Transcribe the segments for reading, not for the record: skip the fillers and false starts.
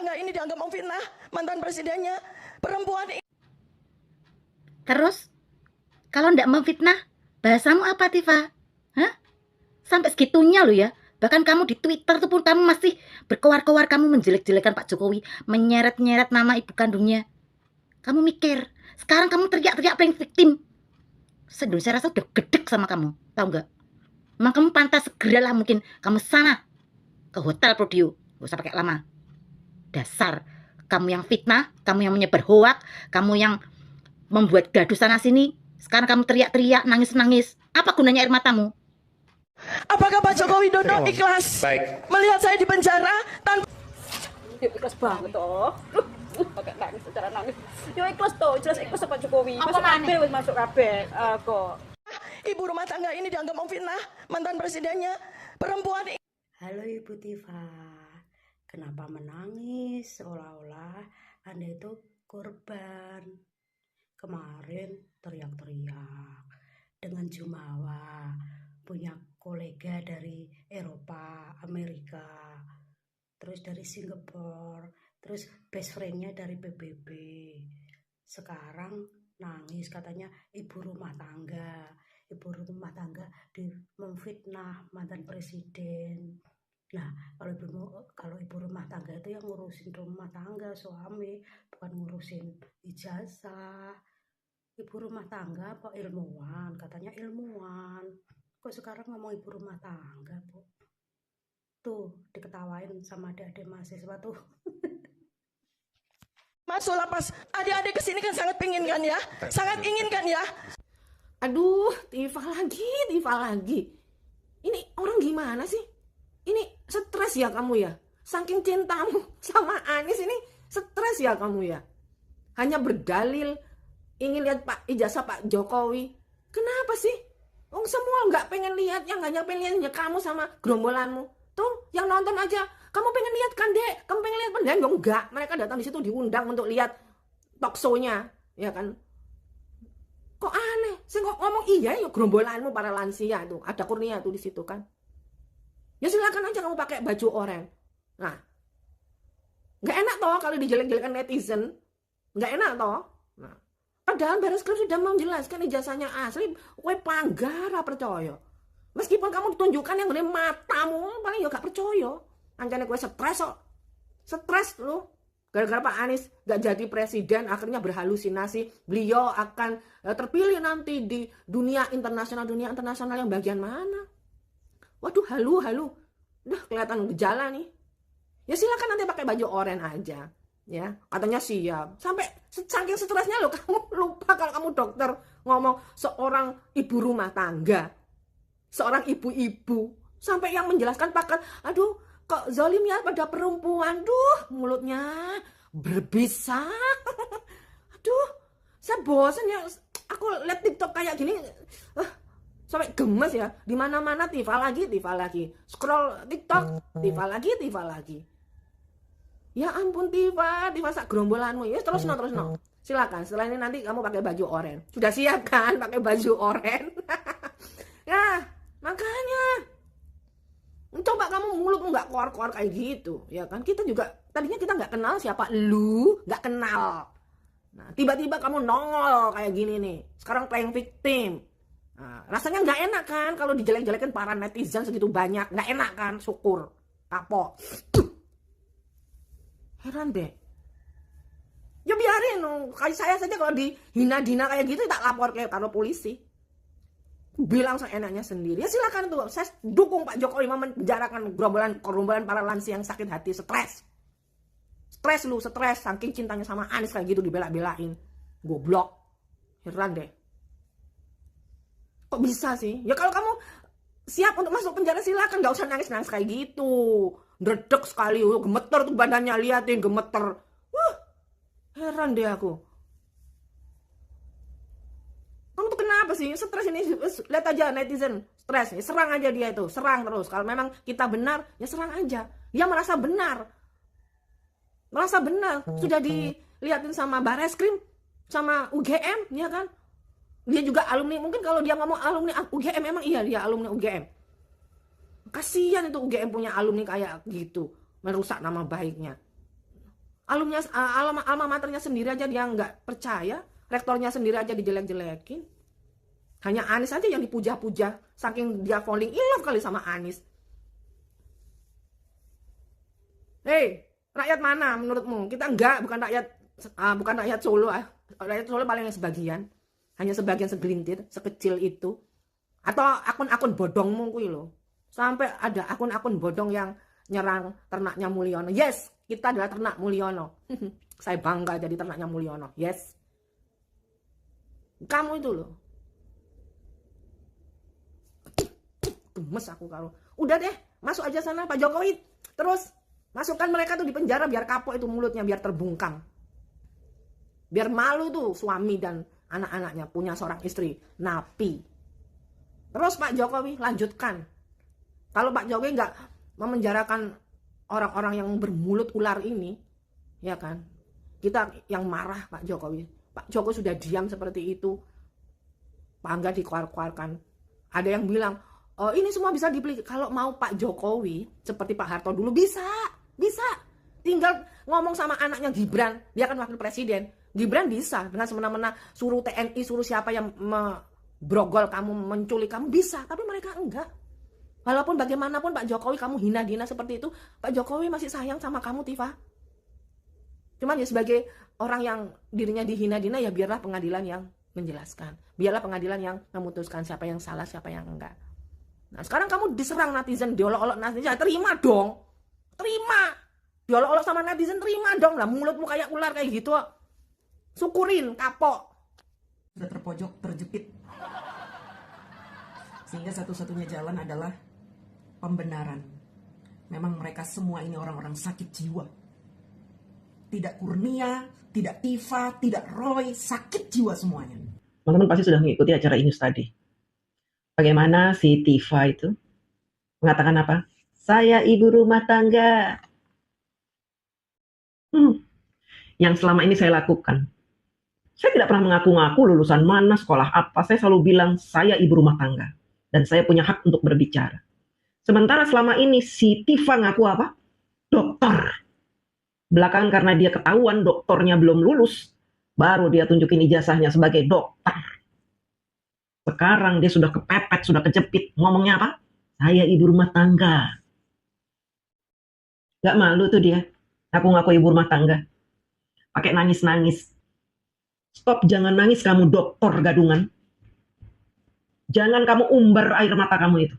tangga ini dianggap memfitnah mantan presidennya. Perempuan ini. Terus, kalau ndak memfitnah, bahasamu apa, Tifa? Hah? Sampai segitunya loh ya. Bahkan kamu di Twitter tuh pun kamu masih berkoar-koar, kamu menjelek-jelekan Pak Jokowi, menyeret-nyeret nama ibu kandungnya. Kamu mikir, sekarang kamu teriak-teriak playing victim. Se-Indonesia rasa udah gedek sama kamu, tahu nggak? Emang kamu pantas segeralah mungkin kamu sana ke hotel Prodio, gak usah pakai lama. Dasar kamu yang fitnah, kamu yang menyebar hoak, kamu yang membuat gaduh sana sini. Sekarang kamu teriak-teriak, nangis-nangis. Apa gunanya air matamu? Apakah Pak Joko Widodo ikhlas melihat saya di penjara tanpa? Ikhlas banget toh. Pakai nangis secara nangis. Yo ikhlas toh, jelas ikhlas Pak Jokowi. Masuk kabeh wis masuk kabeh. Kok Ibu rumah tangga ini dianggap memfitnah mantan presidennya. Perempuan ini. Halo Ibu Tifa, kenapa menangis seolah-olah Anda itu korban? Kemarin teriak-teriak dengan jumawa, punya kolega dari Eropa, Amerika, terus dari Singapura, terus best friendnya dari PBB. Sekarang nangis katanya ibu rumah tangga memfitnah mantan presiden. Nah, kalau ibu rumah tangga itu yang ngurusin rumah tangga suami, bukan ngurusin ijazah. Ibu rumah tangga apa ilmuwan? Katanya ilmuwan. Kok sekarang ngomong ibu rumah tangga, Bu? Tuh, diketawain sama adik-adik mahasiswa tuh. Masuk lapas, adik-adik kesini kan sangat pingin kan ya, sangat ingin kan ya. Aduh, Tifa lagi. Ini orang gimana sih? Ini stres ya kamu ya? Saking cintamu sama Anies ini stres ya kamu ya? Hanya berdalil ingin lihat ijazah Pak Jokowi. Kenapa sih? Semua nggak pengen lihat, yang nggak pengen lihatnya kamu sama gerombolanmu. Tuh, yang nonton aja, kamu pengen lihat kan dek? Kamu pengen lihat pendangan? Enggak, mereka datang di situ diundang untuk lihat talk show-nya, ya kan? Kok aneh? Saya ngomong iya ya gerombolanmu para lansia tuh, ada Kurnia tuh di situ kan. Ya silakan aja kamu pakai baju oranye. Nah, nggak enak toh kalau dijelek-jelekan netizen, nggak enak toh. Nah, padahal Bareskrim sudah menjelaskan ijazahnya asli, kowe panggara percaya. Meskipun kamu ditunjukkan yang gede matamu, paling ya gak percaya. Ancane kowe stres kok. Stres lu. Gara-gara Pak Anies gak jadi presiden, akhirnya berhalusinasi beliau akan terpilih nanti di dunia internasional yang bagian mana? Waduh, halu. Udah kelihatan gejala nih. Ya silakan nanti pakai baju oranye aja. Ya, katanya siap. Sampai saking stresnya loh kamu lupa kalau kamu dokter ngomong seorang ibu rumah tangga, seorang ibu-ibu, sampai yang menjelaskan pakar, aduh kok zolim ya pada perempuan, mulutnya berbisa. Aduh, saya bosan ya, aku lihat TikTok kayak gini, sampai gemes ya. Di mana-mana Tifa lagi, scroll TikTok, Tifa lagi. Ya ampun Tifa sak gerombolanmu ya, terus no. Silakan, setelah ini nanti kamu pakai baju oranye. Sudah siap kan pakai baju oranye? Ya, makanya coba kamu mulutmu nggak keluar kayak gitu, ya kan? Kita juga tadinya kita nggak kenal siapa lu, nggak kenal. Nah, tiba-tiba kamu nongol kayak gini nih. Sekarang playing victim. Nah, rasanya nggak enak kan kalau dijelek-jelekin para netizen segitu banyak, nggak enak kan? Syukur, kapok. Heran deh. Ya biarin, kayak saya saja kalau dihina-dina kayak gitu tak lapor ke kantor polisi. Bilang seenaknya sendiri. Ya silakan tuh, saya dukung Pak Jokowi memenjarakan gerombolan para lansia yang sakit hati, stres saking cintanya sama Anies kayak gitu dibela-belain. Goblok. Heran deh. Kok bisa sih? Ya kalau kamu siap untuk masuk penjara silakan, nggak usah nangis kayak gitu. Dredek sekali, gemeter tuh badannya, liatin gemeter. Heran deh aku. Kamu tuh kenapa sih stres ini? Lihat aja netizen stres, ya serang aja dia itu, serang terus. Kalau memang kita benar, ya serang aja. Dia merasa benar, sudah dilihatin sama Bareskrim, sama UGM, ya kan? Dia juga alumni, mungkin kalau dia ngomong alumni UGM, emang iya dia alumni UGM. Kasihan itu UGM punya alumni kayak gitu, merusak nama baiknya. alma maternya sendiri aja dia nggak percaya, rektornya sendiri aja dijelek-jelekin. Hanya Anies aja yang dipuja-puja, saking dia falling in love kali sama Anies. Hei, rakyat mana menurutmu? Kita enggak, bukan rakyat Solo. Rakyat Solo paling sebagian, hanya sebagian segelintir, sekecil itu. Atau akun-akun bodongmu kuwi loh. Sampai ada akun-akun bodong yang nyerang ternaknya Mulyono. Yes, kita adalah ternak Mulyono. Saya bangga jadi ternaknya Mulyono. Yes. Kamu itu loh. Gemes aku kalau. Udah deh, masuk aja sana Pak Jokowi. Terus masukkan mereka tuh di penjara biar kapok itu mulutnya, biar terbungkam. Biar malu tuh suami dan anak-anaknya punya seorang istri napi. Terus Pak Jokowi lanjutkan. Kalau Pak Jokowi nggak memenjarakan orang-orang yang bermulut ular ini, ya kan? Kita yang marah Pak Jokowi. Pak Jokowi sudah diam seperti itu. Bangga dikeluarkan. Ada yang bilang, oh ini semua bisa dibeli. Kalau mau Pak Jokowi seperti Pak Harto dulu bisa. Tinggal ngomong sama anaknya Gibran, dia kan wakil presiden. Gibran bisa dengan semena-mena suruh TNI, suruh siapa yang brogol kamu, menculik kamu, bisa. Tapi mereka enggak. Walaupun bagaimanapun Pak Jokowi kamu hina-hina seperti itu, Pak Jokowi masih sayang sama kamu, Tifa. Cuman ya sebagai orang yang dirinya dihina-hina, ya biarlah pengadilan yang menjelaskan. Biarlah pengadilan yang memutuskan siapa yang salah, siapa yang enggak. Nah sekarang kamu diserang netizen, diolok-olok netizen, ya terima dong. Terima. Diolok-olok sama netizen, terima dong lah. Mulutmu kayak ular kayak gitu. Syukurin, kapok. Sudah terpojok, terjepit. Sehingga satu-satunya jalan adalah pembenaran. Memang mereka semua ini orang-orang sakit jiwa. Tidak Kurnia, tidak Tifa, tidak Roy, sakit jiwa semuanya. Teman-teman pasti sudah mengikuti acara Inus tadi. Bagaimana si Tifa itu mengatakan apa? Saya ibu rumah tangga. Yang selama ini saya lakukan. Saya tidak pernah mengaku-ngaku lulusan mana, sekolah apa. Saya selalu bilang saya ibu rumah tangga. Dan saya punya hak untuk berbicara. Sementara selama ini si Tifa ngaku apa? Dokter. Belakangan karena dia ketahuan dokternya belum lulus, baru dia tunjukin ijazahnya sebagai dokter. Sekarang dia sudah kepepet, sudah kejepit. Ngomongnya apa? Saya ibu rumah tangga. Gak malu tuh dia. Ngaku-ngaku ibu rumah tangga. Pakai nangis-nangis. Stop, jangan nangis kamu dokter gadungan. Jangan kamu umbar air mata kamu itu.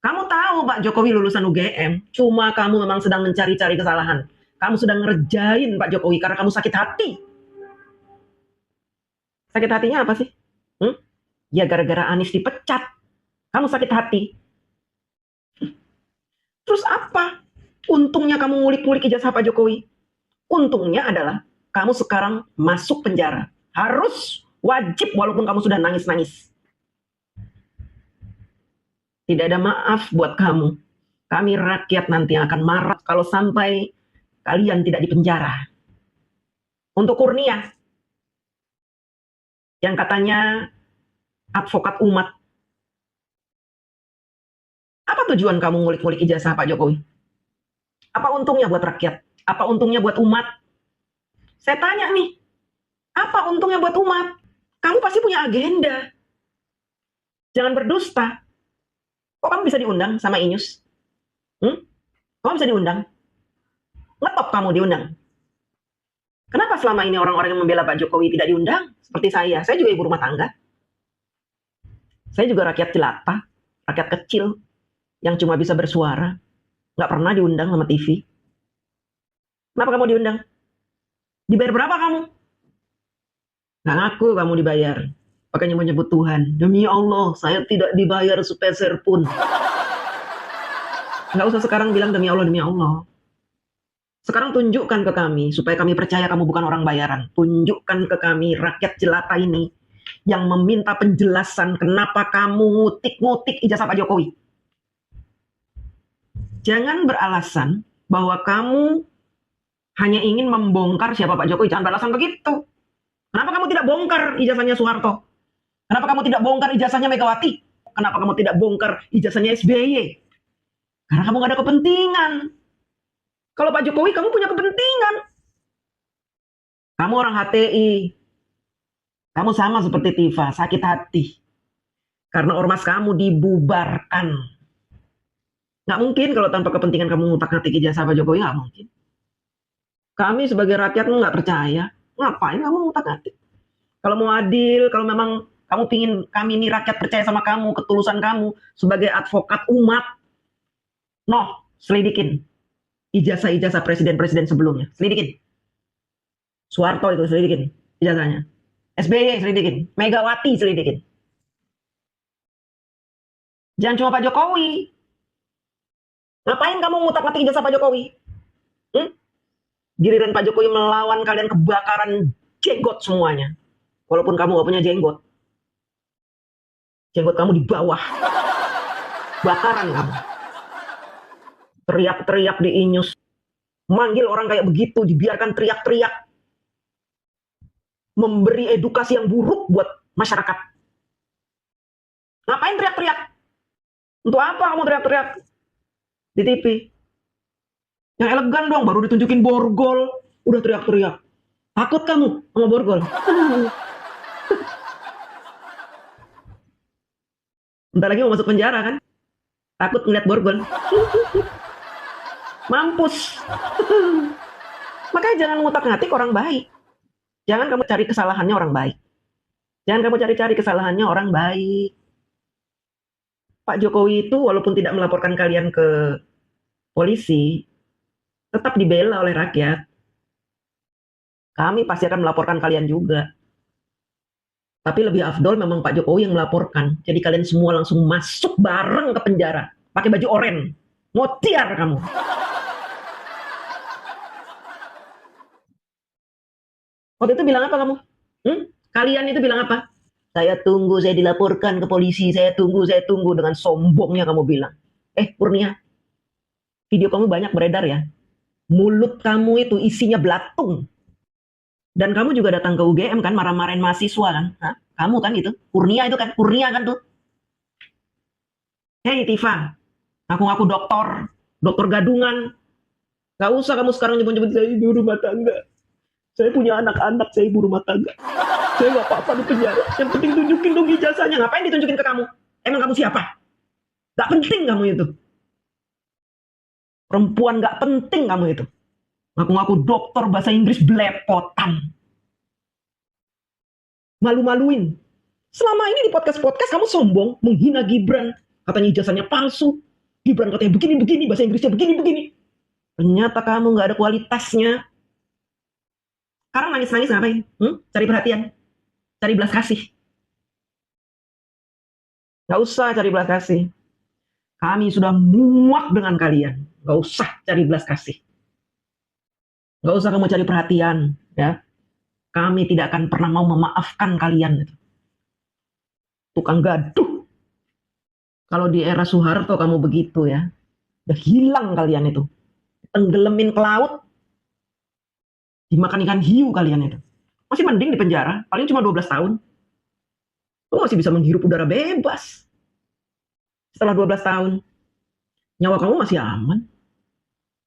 Kamu tahu Pak Jokowi lulusan UGM, cuma kamu memang sedang mencari-cari kesalahan. Kamu sedang ngerjain Pak Jokowi karena kamu sakit hati. Sakit hatinya apa sih? Ya gara-gara Anies dipecat. Kamu sakit hati. Terus apa? Untungnya kamu ngulik-ngulik ijazah Pak Jokowi. Untungnya adalah kamu sekarang masuk penjara. Harus, wajib walaupun kamu sudah nangis-nangis. Tidak ada maaf buat kamu. Kami rakyat nanti akan marah kalau sampai kalian tidak dipenjara. Untuk Kurnia, yang katanya advokat umat. Apa tujuan kamu ngulik-ngulik ijazah Pak Jokowi? Apa untungnya buat rakyat? Apa untungnya buat umat? Saya tanya nih, apa untungnya buat umat? Kamu pasti punya agenda. Jangan berdusta. Kok kamu bisa diundang sama Inus? Kamu bisa diundang? Ngetop kamu diundang. Kenapa selama ini orang-orang yang membela Pak Jokowi tidak diundang? Seperti saya juga ibu rumah tangga. Saya juga rakyat jelata, rakyat kecil, yang cuma bisa bersuara. Nggak pernah diundang sama TV. Kenapa kamu diundang? Dibayar berapa kamu? Nggak ngaku kamu dibayar. Makanya menyebut Tuhan. Demi Allah, saya tidak dibayar sepeser pun. Nggak usah sekarang bilang demi Allah, demi Allah. Sekarang tunjukkan ke kami, supaya kami percaya kamu bukan orang bayaran. Tunjukkan ke kami, rakyat jelata ini, yang meminta penjelasan kenapa kamu ngutik-ngutik ijazah Pak Jokowi. Jangan beralasan bahwa kamu hanya ingin membongkar siapa Pak Jokowi. Jangan beralasan begitu. Kenapa kamu tidak bongkar ijazahnya Soeharto? Kenapa kamu tidak bongkar ijazahnya Megawati? Kenapa kamu tidak bongkar ijazahnya SBY? Karena kamu gak ada kepentingan. Kalau Pak Jokowi kamu punya kepentingan. Kamu orang HTI. Kamu sama seperti Tifa, sakit hati. Karena ormas kamu dibubarkan. Nggak mungkin kalau tanpa kepentingan kamu ngutak-ngatik ijazah Pak Jokowi, nggak mungkin. Kami sebagai rakyatmu nggak percaya. Ngapain kamu ngutak-ngatik? Kalau mau adil, kalau memang kamu pingin kami ini rakyat percaya sama kamu, ketulusan kamu sebagai advokat umat, selidikin ijazah-ijazah presiden-presiden sebelumnya. Selidikin. Soeharto itu selidikin ijazahnya. SBY selidikin. Megawati selidikin. Jangan cuma Pak Jokowi. Ngapain kamu ngutak-ngatik ijazah Pak Jokowi? Giliran Pak Jokowi melawan kalian kebakaran jenggot semuanya. Walaupun kamu gak punya jenggot. Jenggot kamu di bawah. Bakaran kamu. Teriak-teriak di Inyus. Manggil orang kayak begitu, dibiarkan teriak-teriak. Memberi edukasi yang buruk buat masyarakat. Ngapain teriak-teriak? Untuk apa kamu teriak-teriak di TV? Yang elegan dong, baru ditunjukin borgol, udah teriak-teriak. Takut kamu sama borgol? Bentar lagi mau masuk penjara kan? Takut ngeliat borgol? Mampus. Makanya jangan ngutak-ngatik orang baik. Jangan kamu cari kesalahannya orang baik. Jangan kamu cari-cari kesalahannya orang baik. Pak Jokowi itu walaupun tidak melaporkan kalian ke polisi, tetap dibela oleh rakyat. Kami pasti akan melaporkan kalian juga. Tapi lebih afdol memang Pak Jokowi yang melaporkan. Jadi kalian semua langsung masuk bareng ke penjara. Pakai baju oranye. Motiar kamu. Waktu itu bilang apa kamu? Kalian itu bilang apa? Saya tunggu, saya dilaporkan ke polisi. Saya tunggu. Dengan sombongnya kamu bilang. Kurnia. Video kamu banyak beredar ya. Mulut kamu itu isinya belatung. Dan kamu juga datang ke UGM kan, marah-marahin mahasiswa kan? Hah? Kamu kan itu? Kurnia itu kan? Kurnia kan tuh? Hei Tifa, ngaku-ngaku dokter gadungan. Gak usah kamu sekarang nyebut-nyebut saya ibu rumah tangga. Saya punya anak-anak, saya ibu rumah tangga. Saya gak apa-apa di penjara. Yang penting tunjukin dong ijazahnya. Ngapain ditunjukin ke kamu? Emang kamu siapa? Gak penting kamu itu. Perempuan gak penting kamu itu. Ngaku-ngaku dokter bahasa Inggris belepotan. Malu-maluin. Selama ini di podcast-podcast kamu sombong, menghina Gibran. Katanya ijazahnya palsu. Gibran katanya begini-begini, bahasa Inggrisnya begini-begini. Ternyata kamu gak ada kualitasnya. Sekarang nangis-nangis ngapain? Cari perhatian. Cari belas kasih. Gak usah cari belas kasih. Kami sudah muak dengan kalian. Gak usah cari belas kasih. Gak usah kamu cari perhatian, ya. Kami tidak akan pernah mau memaafkan kalian. Tukang gaduh. Kalau di era Soeharto kamu begitu ya. Udah hilang kalian itu. Tenggelamin ke laut. Dimakan ikan hiu kalian itu. Masih mending di penjara, paling cuma 12 tahun. Lu masih bisa menghirup udara bebas. Setelah 12 tahun, nyawa kamu masih aman.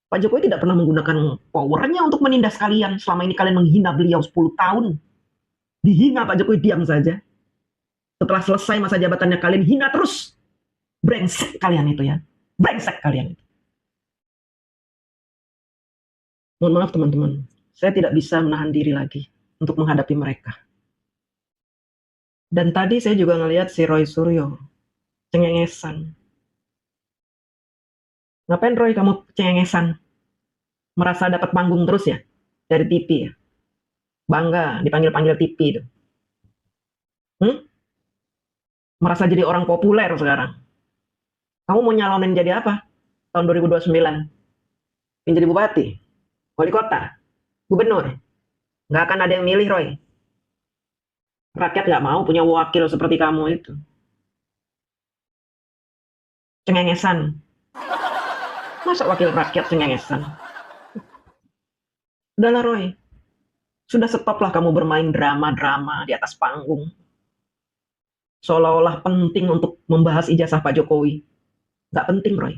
Pak Jokowi tidak pernah menggunakan powernya untuk menindas kalian. Selama ini kalian menghina beliau 10 tahun. Dihina Pak Jokowi diam saja. Setelah selesai masa jabatannya kalian hina terus. Brengsek kalian itu ya. Brengsek kalian itu. Mohon maaf teman-teman. Saya tidak bisa menahan diri lagi untuk menghadapi mereka. Dan tadi saya juga ngelihat si Roy Suryo. Cengengesan. Ngapain Roy kamu cengengesan? Merasa dapat panggung terus ya? Dari TV ya? Bangga dipanggil-panggil TV itu. Merasa jadi orang populer sekarang. Kamu mau nyalonin jadi apa? Tahun 2029? Ingin jadi bupati? Wali kota? Gubernur? Nggak akan ada yang milih Roy. Rakyat nggak mau punya wakil seperti kamu itu. Cengengesan. Masa wakil rakyat cengengesan? Udahlah Roy. Sudah stoplah kamu bermain drama-drama di atas panggung. Seolah-olah penting untuk membahas ijazah Pak Jokowi. Nggak penting Roy.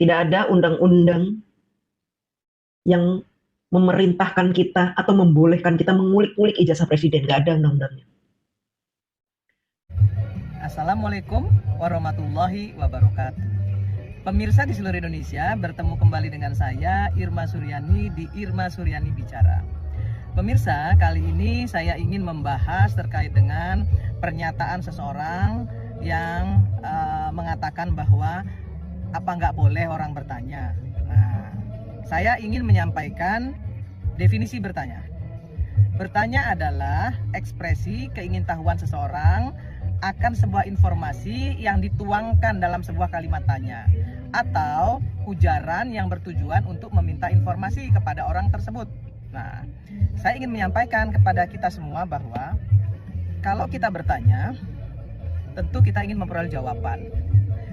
Tidak ada undang-undang yang memerintahkan kita atau membolehkan kita mengulik-ulik ijazah presiden. Nggak ada undang-undangnya. Assalamualaikum warahmatullahi wabarakatuh. Pemirsa di seluruh Indonesia, bertemu kembali dengan saya Irma Suryani di Irma Suryani Bicara. Pemirsa, kali ini saya ingin membahas terkait dengan pernyataan seseorang yang mengatakan bahwa apa nggak boleh orang bertanya. Nah, saya ingin menyampaikan definisi bertanya. Bertanya adalah ekspresi keingintahuan seseorang akan sebuah informasi yang dituangkan dalam sebuah kalimat tanya atau ujaran yang bertujuan untuk meminta informasi kepada orang tersebut. Nah, saya ingin menyampaikan kepada kita semua bahwa kalau kita bertanya, tentu kita ingin memperoleh jawaban.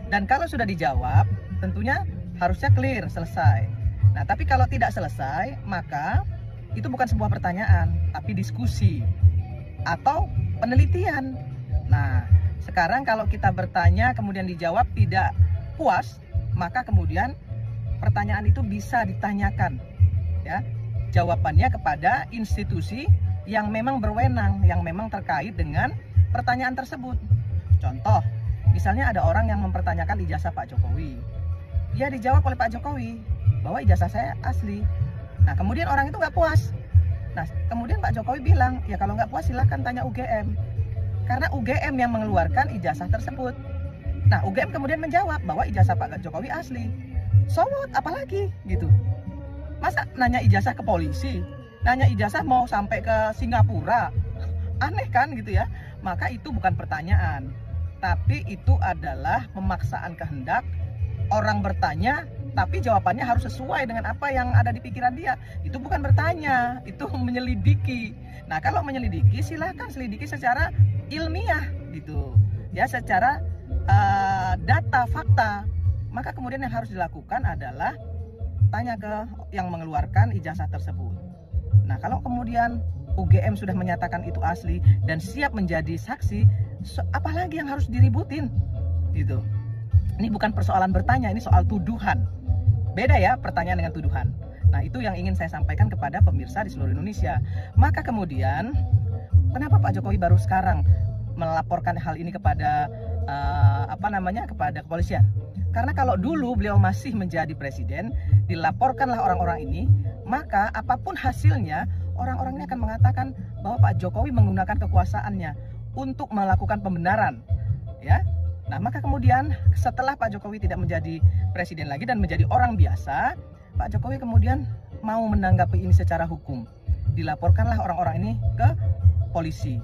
Dan kalau sudah dijawab, tentunya harusnya clear, selesai. Nah, tapi kalau tidak selesai, maka itu bukan sebuah pertanyaan, tapi diskusi atau penelitian. Nah, sekarang kalau kita bertanya kemudian dijawab tidak puas, maka kemudian pertanyaan itu bisa ditanyakan, ya, jawabannya kepada institusi yang memang berwenang, yang memang terkait dengan pertanyaan tersebut. Contoh, misalnya ada orang yang mempertanyakan ijazah Pak Jokowi. Ya dijawab oleh Pak Jokowi bahwa ijazah saya asli. Nah, kemudian orang itu nggak puas. Nah, kemudian Pak Jokowi bilang, ya kalau nggak puas silahkan tanya UGM. Karena UGM yang mengeluarkan ijazah tersebut. Nah, UGM kemudian menjawab bahwa ijazah Pak Jokowi asli. So what? Apalagi gitu. Masa nanya ijazah ke polisi? Nanya ijazah mau sampai ke Singapura? Aneh kan gitu ya. Maka itu bukan pertanyaan, tapi itu adalah pemaksaan kehendak orang bertanya, tapi jawabannya harus sesuai dengan apa yang ada di pikiran dia. Itu bukan bertanya, itu menyelidiki. Nah, kalau menyelidiki silahkan selidiki secara ilmiah gitu, ya, secara data, fakta. Maka kemudian yang harus dilakukan adalah tanya ke yang mengeluarkan ijazah tersebut. Nah, kalau kemudian UGM sudah menyatakan itu asli dan siap menjadi saksi, apalagi yang harus diributin gitu. Ini bukan persoalan bertanya, ini soal tuduhan. Beda ya pertanyaan dengan tuduhan. Nah, itu yang ingin saya sampaikan kepada pemirsa di seluruh Indonesia. Maka kemudian, kenapa Pak Jokowi baru sekarang melaporkan hal ini kepada kepada kepolisian? Karena kalau dulu beliau masih menjadi presiden, dilaporkanlah orang-orang ini, maka apapun hasilnya, orang-orang ini akan mengatakan bahwa Pak Jokowi menggunakan kekuasaannya untuk melakukan pembenaran, ya. Nah, maka kemudian setelah Pak Jokowi tidak menjadi presiden lagi dan menjadi orang biasa, Pak Jokowi kemudian mau menanggapi ini secara hukum. Dilaporkanlah orang-orang ini ke polisi.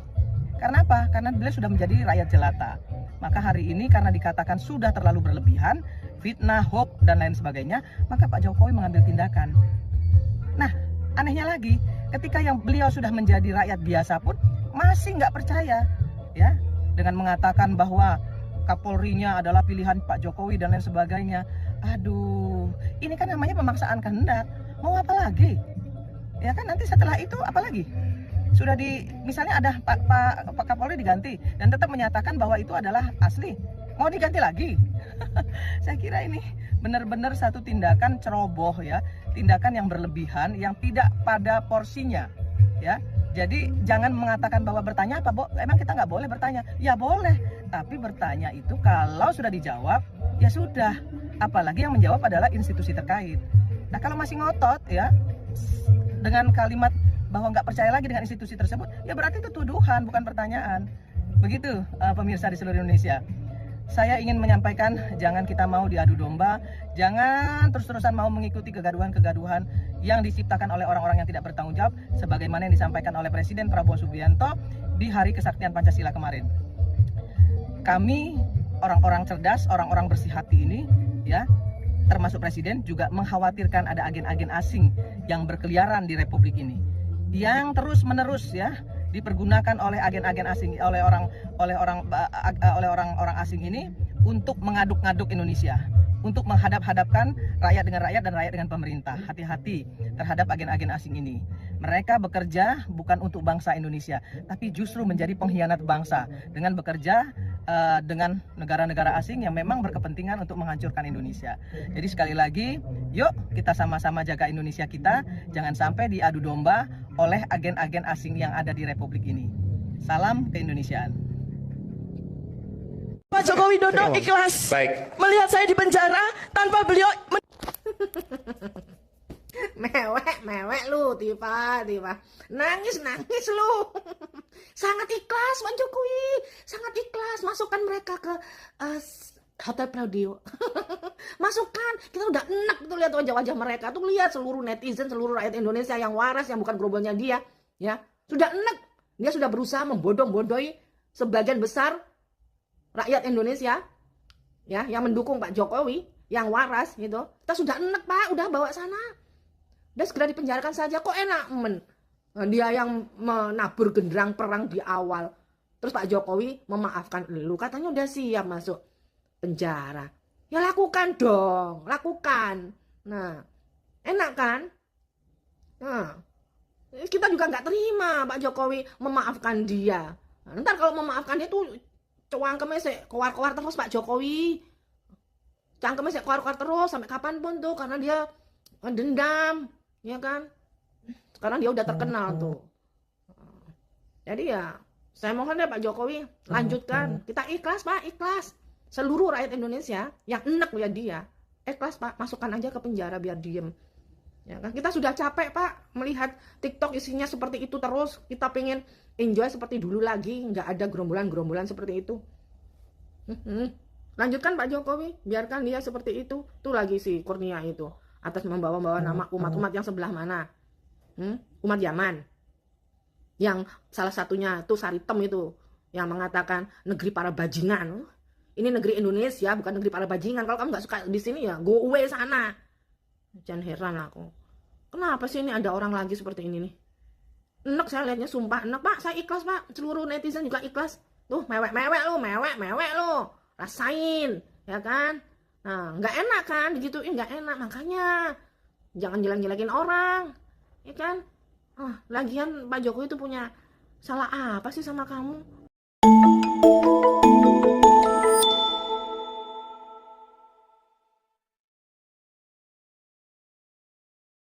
Karena apa? Karena beliau sudah menjadi rakyat jelata. Maka hari ini karena dikatakan sudah terlalu berlebihan, fitnah, hoax, dan lain sebagainya, maka Pak Jokowi mengambil tindakan. Nah, anehnya lagi, ketika yang beliau sudah menjadi rakyat biasa pun masih nggak percaya, ya, dengan mengatakan bahwa Kapolrinya adalah pilihan Pak Jokowi dan lain sebagainya. Aduh, ini kan namanya pemaksaan kehendak. Mau apa lagi? Ya kan nanti setelah itu apa lagi? Sudah misalnya ada Pak Kapolri diganti dan tetap menyatakan bahwa itu adalah asli. Mau diganti lagi? Saya kira ini benar-benar satu tindakan ceroboh, ya, tindakan yang berlebihan, yang tidak pada porsinya, ya. Jadi jangan mengatakan bahwa bertanya apa, emang kita nggak boleh bertanya? Ya boleh, tapi bertanya itu kalau sudah dijawab, ya sudah. Apalagi yang menjawab adalah institusi terkait. Nah, kalau masih ngotot, ya, dengan kalimat bahwa nggak percaya lagi dengan institusi tersebut, ya berarti itu tuduhan, bukan pertanyaan. Begitu pemirsa di seluruh Indonesia. Saya ingin menyampaikan, jangan kita mau diadu domba, jangan terus-terusan mau mengikuti kegaduhan-kegaduhan yang diciptakan oleh orang-orang yang tidak bertanggung jawab, sebagaimana yang disampaikan oleh Presiden Prabowo Subianto di Hari Kesaktian Pancasila kemarin. Kami orang-orang cerdas, orang-orang bersih hati ini, ya, termasuk Presiden juga mengkhawatirkan ada agen-agen asing yang berkeliaran di Republik ini, yang terus-menerus, ya, dipergunakan oleh agen-agen asing, oleh orang-orang asing ini untuk mengaduk-ngaduk Indonesia, untuk menghadap-hadapkan rakyat dengan rakyat dan rakyat dengan pemerintah. Hati-hati terhadap agen-agen asing ini. Mereka bekerja bukan untuk bangsa Indonesia, tapi justru menjadi pengkhianat bangsa dengan bekerja dengan negara-negara asing yang memang berkepentingan untuk menghancurkan Indonesia. Jadi sekali lagi, yuk kita sama-sama jaga Indonesia kita, jangan sampai diadu domba oleh agen-agen asing yang ada di Republik ini. Salam keindonesiaan. Pak Joko Widodo ikhlas melihat saya di penjara tanpa beliau Mewek lu, Tifa. Nangis lu. Sangat ikhlas Pak Jokowi, sangat ikhlas. Masukkan mereka ke Hotel Praudio. Masukkan, kita udah enak tuh lihat wajah-wajah mereka. Tuh lihat seluruh netizen, seluruh rakyat Indonesia yang waras, yang bukan gerombolnya dia, ya. Sudah enak. Dia sudah berusaha membodong-bodohi sebagian besar rakyat Indonesia, ya, yang mendukung Pak Jokowi, yang waras gitu. Kita sudah enak Pak, udah bawa sana. Udah segera dipenjarakan saja, kok enak dia yang menabur genderang perang di awal. Terus Pak Jokowi memaafkan lu, katanya udah siap masuk penjara. Ya lakukan dong, lakukan. Nah, enak kan? Nah, kita juga nggak terima Pak Jokowi memaafkan dia. Nah, ntar kalau memaafkan dia tuh cangkemnya keluar-keluar terus Pak Jokowi. Cangkemnya keluar-keluar terus sampai kapanpun tuh, karena dia dendam, ya kan? Sekarang dia udah terkenal tuh. Jadi ya, saya mohon deh Pak Jokowi, lanjutkan. Kita ikhlas Pak, ikhlas. Seluruh rakyat Indonesia yang enak lihat dia, ikhlas Pak, masukkan aja ke penjara biar diem. Ya kan? Kita sudah capek Pak melihat TikTok isinya seperti itu terus. Kita pengen enjoy seperti dulu lagi, nggak ada gerombolan-gerombolan seperti itu. Lanjutkan Pak Jokowi, biarkan dia seperti itu. Tuh lagi si Kurnia itu, atas membawa-bawa nama umat-umat yang sebelah mana? Umat Yaman. Yang salah satunya tuh Saritem itu, yang mengatakan negeri para bajingan. Ini negeri Indonesia, bukan negeri para bajingan. Kalau kamu nggak suka di sini ya go away sana. Jangan heran aku. Kenapa sih ini ada orang lagi seperti ini nih? Enak saya lihatnya, sumpah enak Pak. Saya ikhlas Pak. Seluruh netizen juga ikhlas. Tuh mewek-mewek lu. Rasain, ya kan? Nah, nggak enak kan digituin, nggak enak. Makanya jangan jelek-jelekin orang, ya kan? Lagian Pak Jokowi itu punya salah apa sih sama kamu?